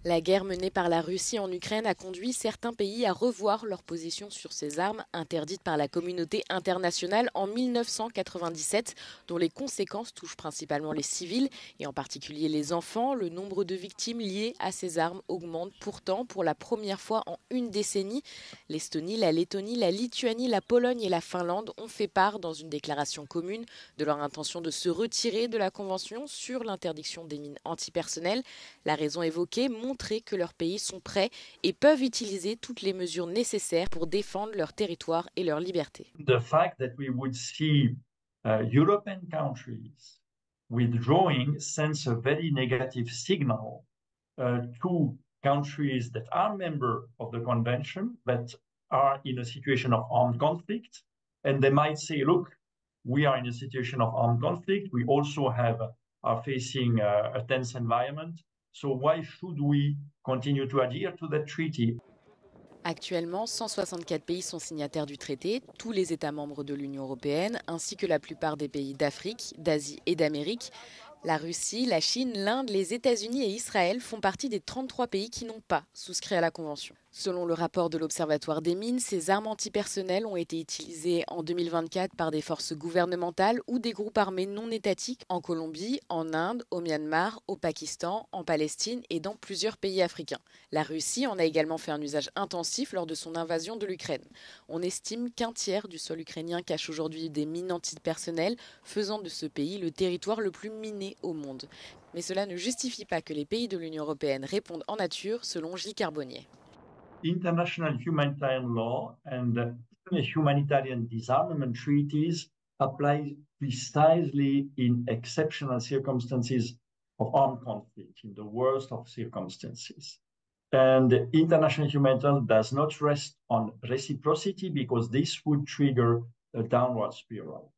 La guerre menée par la Russie en Ukraine a conduit certains pays à revoir leur position sur ces armes interdites par la communauté internationale en 1997, dont les conséquences touchent principalement les civils et en particulier les enfants. Le nombre de victimes liées à ces armes augmente pourtant pour la première fois en une décennie. L'Estonie, la Lettonie, la Lituanie, la Pologne et la Finlande ont fait part dans une déclaration commune de leur intention de se retirer de la Convention sur l'interdiction des mines antipersonnelles. La raison évoquée, montrer que leurs pays sont prêts et peuvent utiliser toutes les mesures nécessaires pour défendre leur territoire et leur liberté. The fact that we would see European countries withdrawing sends a very negative signal to countries that are members of the convention but are in a situation of armed conflict, and they might say, "Look, we are in a situation of armed conflict. We also are facing a tense environment. So why should we continue to adhere to that treaty?" Actuellement, 164 pays sont signataires du traité, tous les États membres de l'Union européenne, ainsi que la plupart des pays d'Afrique, d'Asie et d'Amérique. La Russie, la Chine, l'Inde, les États-Unis et Israël font partie des 33 pays qui n'ont pas souscrit à la Convention. Selon le rapport de l'Observatoire des mines, ces armes antipersonnelles ont été utilisées en 2024 par des forces gouvernementales ou des groupes armés non étatiques en Colombie, en Inde, au Myanmar, au Pakistan, en Palestine et dans plusieurs pays africains. La Russie en a également fait un usage intensif lors de son invasion de l'Ukraine. On estime qu'un tiers du sol ukrainien cache aujourd'hui des mines antipersonnelles, faisant de ce pays le territoire le plus miné au monde. Mais cela ne justifie pas que les pays de l'Union européenne répondent en nature, selon Gilles Carbonnier. International humanitarian law and humanitarian disarmament treaties apply precisely in exceptional circumstances of armed conflict, in the worst of circumstances. And international humanitarian does not rest on reciprocity because this would trigger a downward spiral.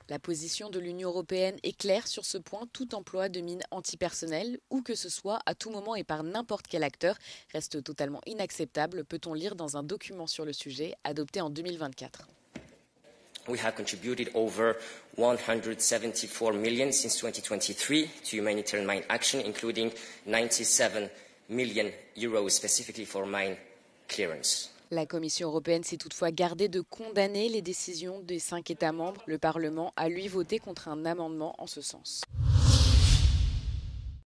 La position de l'Union européenne est claire sur ce point, tout emploi de mines antipersonnelles, où que ce soit, à tout moment et par n'importe quel acteur, reste totalement inacceptable, peut-on lire dans un document sur le sujet adopté en 2024. We have contributed over 174 million since 2023 to humanitarian mine action, including 97 million euros specifically for mine clearance. La Commission européenne s'est toutefois gardée de condamner les décisions des 5 États membres. Le Parlement a lui voté contre un amendement en ce sens.